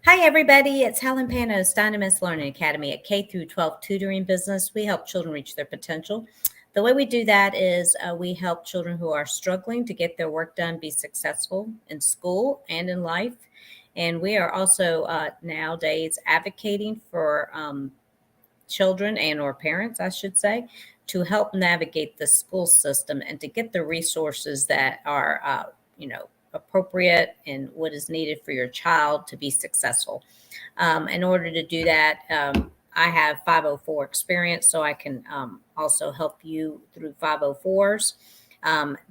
Hi, everybody. It's Helen Panos, Dynamis Learning Academy, a K through 12 tutoring business. We help children reach their potential. The way we do that is we help children who are struggling to get their work done be successful in school and in life. And we are also nowadays advocating for children and or parents, I should say, to help navigate the school system and to get the resources that are, appropriate and what is needed for your child to be successful. In order to do that, I have 504 experience, so I can also help you through 504s.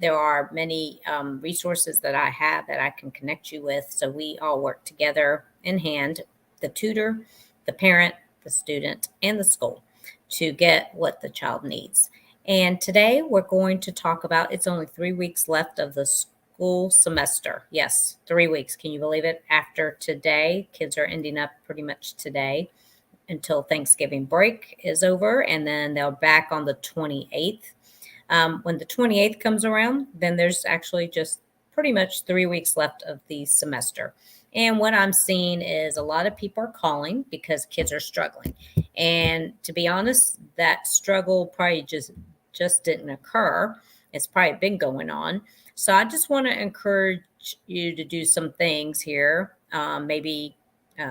There are many resources that I have that I can connect you with. So we all work together in hand, the tutor, the parent, the student, and the school to get what the child needs. And today we're going to talk about it's only 3 weeks left of the school semester. Yes, 3 weeks. Can you believe it? After today, kids are ending up pretty much today until Thanksgiving break is over, and then they're back on the 28th. When the 28th comes around, then there's actually just pretty much 3 weeks left of the semester. And what I'm seeing is a lot of people are calling because kids are struggling. And to be honest, that struggle probably just didn't occur. It's probably been going on. So I just want to encourage you to do some things here. Maybe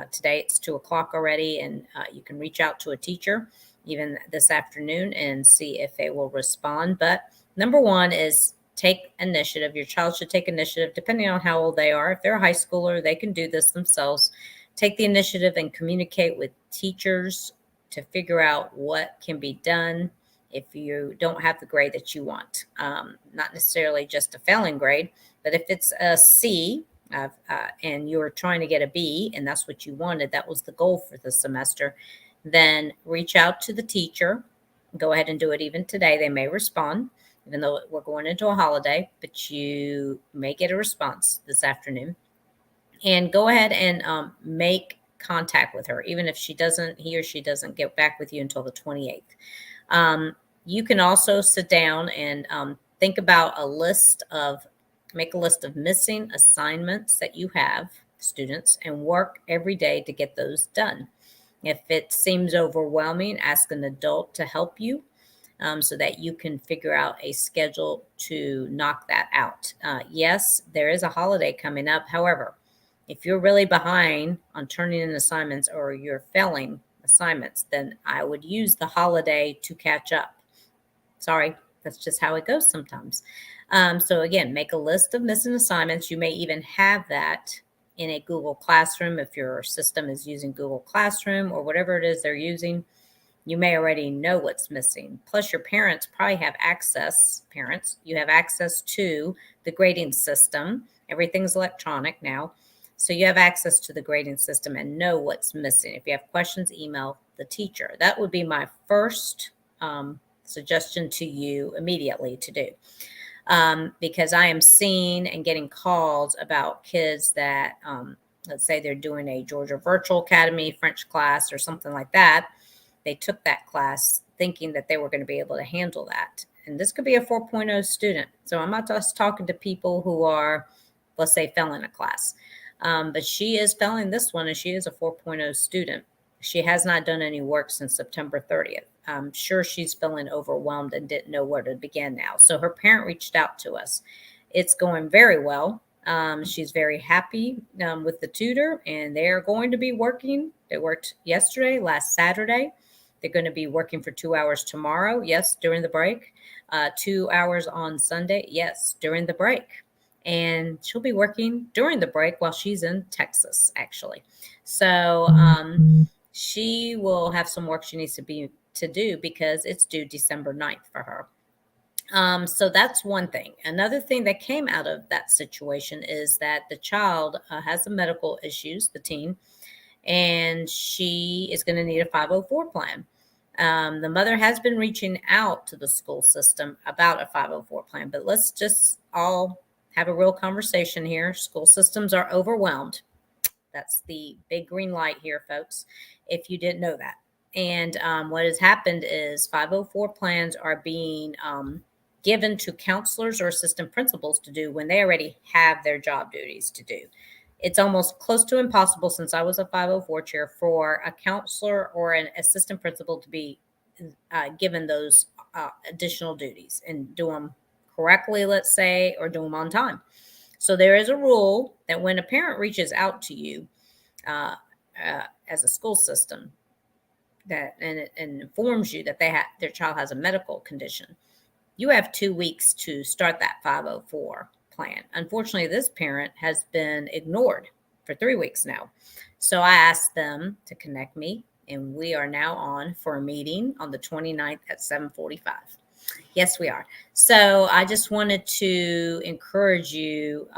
today it's 2 o'clock already, and you can reach out to a teacher even this afternoon and see if they will respond. But number one is take initiative. Your child should take initiative depending on how old they are. If they're a high schooler, they can do this themselves. Take the initiative and communicate with teachers to figure out what can be done if you don't have the grade that you want. Not necessarily just a failing grade, but if it's a C, and you're trying to get a B, and that's what you wanted, that was the goal for the semester, then reach out to the teacher. Go ahead and do it even today. They may respond, even though we're going into a holiday, but you may get a response this afternoon. And go ahead and make contact with her, even if he or she doesn't get back with you until the 28th. You can also sit down and think about make a list of missing assignments that you have, students, and work every day to get those done. If it seems overwhelming, ask an adult to help you so that you can figure out a schedule to knock that out. Yes, there is a holiday coming up. However, if you're really behind on turning in assignments or you're failing assignments, then I would use the holiday to catch up. Sorry, that's just how it goes sometimes. So again, make a list of missing assignments. You may even have that in a Google Classroom if your system is using Google Classroom or whatever it is they're using. You may already know what's missing. Plus, your parents probably have access. Parents, you have access to the grading system. Everything's electronic now. So you have access to the grading system and know what's missing. If you have questions, email the teacher. That would be my first suggestion to you immediately to do. Because I am seeing and getting calls about kids that, let's say they're doing a Georgia Virtual Academy French class or something like that. They took that class thinking that they were going to be able to handle that. And this could be a 4.0 student. So I'm not just talking to people who are, let's say, failing a class. But she is failing this one, and she is a 4.0 student. She has not done any work since September 30th. I'm sure she's feeling overwhelmed and didn't know where to begin now. So her parent reached out to us. It's going very well. She's very happy with the tutor, and they're going to be working. They worked yesterday, last Saturday. They're going to be working for 2 hours tomorrow. Yes, during the break. 2 hours on Sunday. Yes, during the break. And she'll be working during the break while she's in Texas, actually. So she will have some work she needs to do because it's due December 9th for her. So that's one thing. Another thing that came out of that situation is that the child has some medical issues, the teen, and she is going to need a 504 plan. The mother has been reaching out to the school system about a 504 plan, but let's just all have a real conversation here. School systems are overwhelmed. That's the big green light here, folks, if you didn't know that. And what has happened is 504 plans are being given to counselors or assistant principals to do when they already have their job duties to do. It's almost close to impossible, since I was a 504 chair, for a counselor or an assistant principal to be given those additional duties and do them correctly, let's say, or do them on time. So there is a rule that when a parent reaches out to you as a school system, and informs you that their child has a medical condition, you have 2 weeks to start that 504 plan. Unfortunately, this parent has been ignored for 3 weeks now. So I asked them to connect me, and we are now on for a meeting on the 29th at 7:45. Yes, we are. So I just wanted to encourage you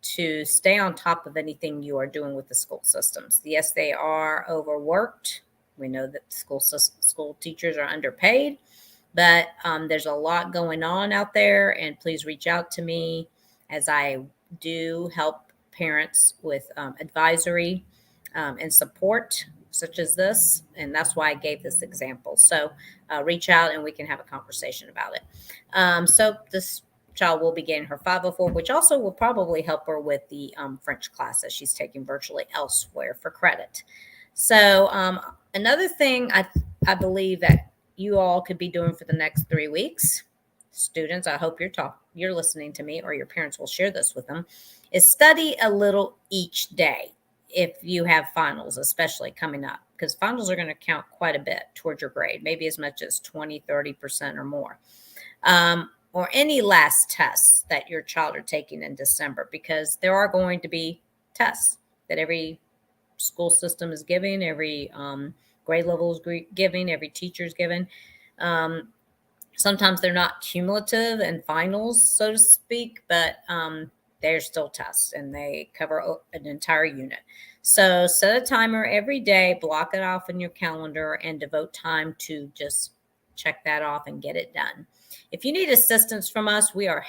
to stay on top of anything you are doing with the school systems. Yes, they are overworked. We know that school teachers are underpaid, but there's a lot going on out there. And please reach out to me, as I do help parents with advisory and support such as this. And that's why I gave this example. So reach out and we can have a conversation about it. So this child will be getting her 504, which also will probably help her with the French class that she's taking virtually elsewhere for credit. So another thing I believe that you all could be doing for the next 3 weeks, students, I hope you're listening to me, or your parents will share this with them, is study a little each day if you have finals, especially coming up, because finals are going to count quite a bit towards your grade, maybe as much as 20-30% or more. Or any last tests that your child are taking in December, because there are going to be tests that every school system is giving, every grade level is giving, every teacher is giving. Sometimes they're not cumulative and finals, so to speak, but they're still tests and they cover an entire unit. So set a timer every day, block it off in your calendar, and devote time to just check that off and get it done. If you need assistance from us, we are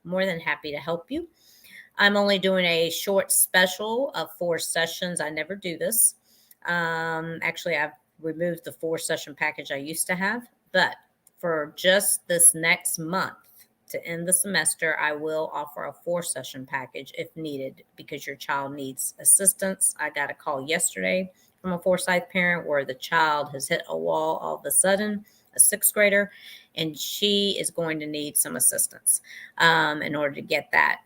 more than happy to help you. I'm only doing a short special of 4 sessions. I never do this. Actually, I've removed the 4-session package I used to have, but for just this next month to end the semester, I will offer a 4-session package if needed, because your child needs assistance. I got a call yesterday from a Forsyth parent where the child has hit a wall all of a sudden, a 6th grader, and she is going to need some assistance in order to get that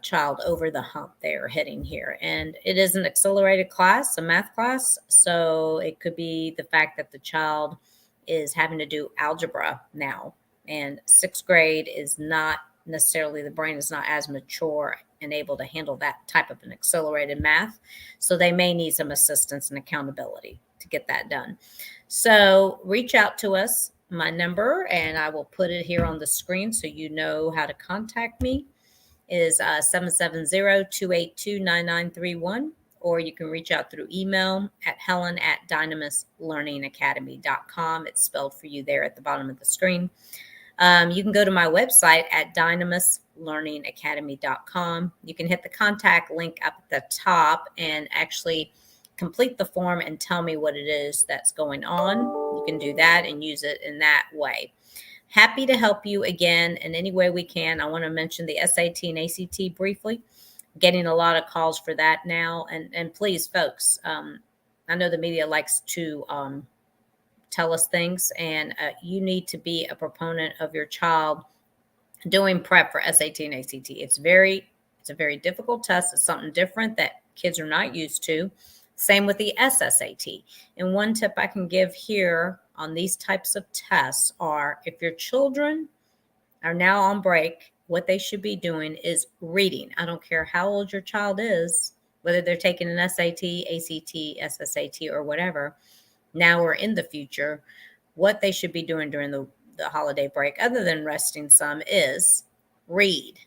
child over the hump they are hitting here. And it is an accelerated class, a math class. So it could be the fact that the child is having to do algebra now. And 6th grade is not necessarily, the brain is not as mature and able to handle that type of an accelerated math. So they may need some assistance and accountability to get that done. So reach out to us, my number, and I will put it here on the screen so you know how to contact me, is 770-282-9931, or you can reach out through email at helen@dynamuslearningacademy.com. It's spelled for you there at the bottom of the screen. You can go to my website at dynamuslearningacademy.com. You can hit the contact link up at the top and actually complete the form and tell me what it is that's going on. You can do that and use it in that way. Happy to help you again in any way we can. I want to mention the SAT and ACT briefly. Getting a lot of calls for that now. And please, folks, I know the media likes to tell us things, and you need to be a proponent of your child doing prep for SAT and ACT. It's a very difficult test. It's something different that kids are not used to. Same with the SSAT. And one tip I can give here on these types of tests are, if your children are now on break, what they should be doing is reading. I don't care how old your child is, whether they're taking an SAT, ACT, SSAT, or whatever, now or in the future, what they should be doing during the holiday break, other than resting some, is read.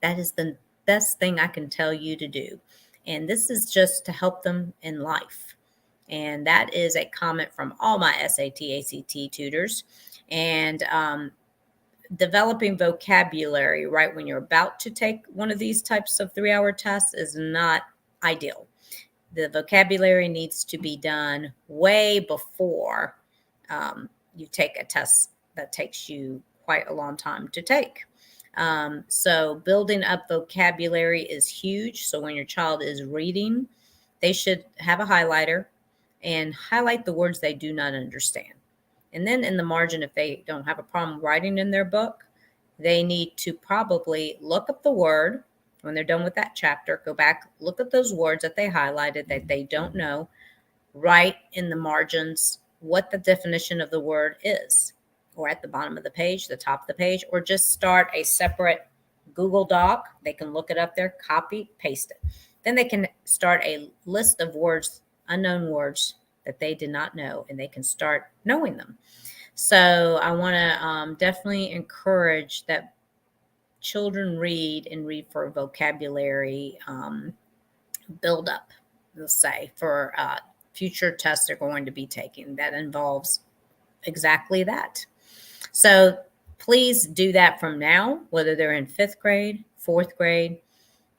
That is the best thing I can tell you to do. And this is just to help them in life. And that is a comment from all my SAT, ACT tutors. And developing vocabulary right when you're about to take one of these types of 3-hour tests is not ideal. The vocabulary needs to be done way before you take a test that takes you quite a long time to take. So building up vocabulary is huge. So when your child is reading, they should have a highlighter and highlight the words they do not understand. And then in the margin, if they don't have a problem writing in their book, they need to probably look up the word when they're done with that chapter. Go back, look at those words that they highlighted that they don't know, write in the margins what the definition of the word is, or at the bottom of the page, the top of the page, or just start a separate Google Doc. They can look it up there, copy, paste it. Then they can start a list of words, unknown words that they did not know, and they can start knowing them. So I want to definitely encourage that children read and read for vocabulary build up, let's say, for future tests they're going to be taking that involves exactly that. So please do that from now, whether they're in fifth grade, fourth grade,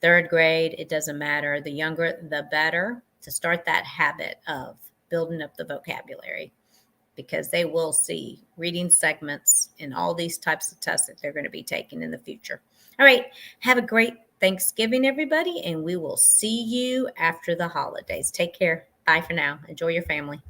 third grade, it doesn't matter. The younger, the better, to start that habit of building up the vocabulary, because they will see reading segments in all these types of tests that they're going to be taking in the future. All right. Have a great Thanksgiving, everybody, and we will see you after the holidays. Take care. Bye for now. Enjoy your family.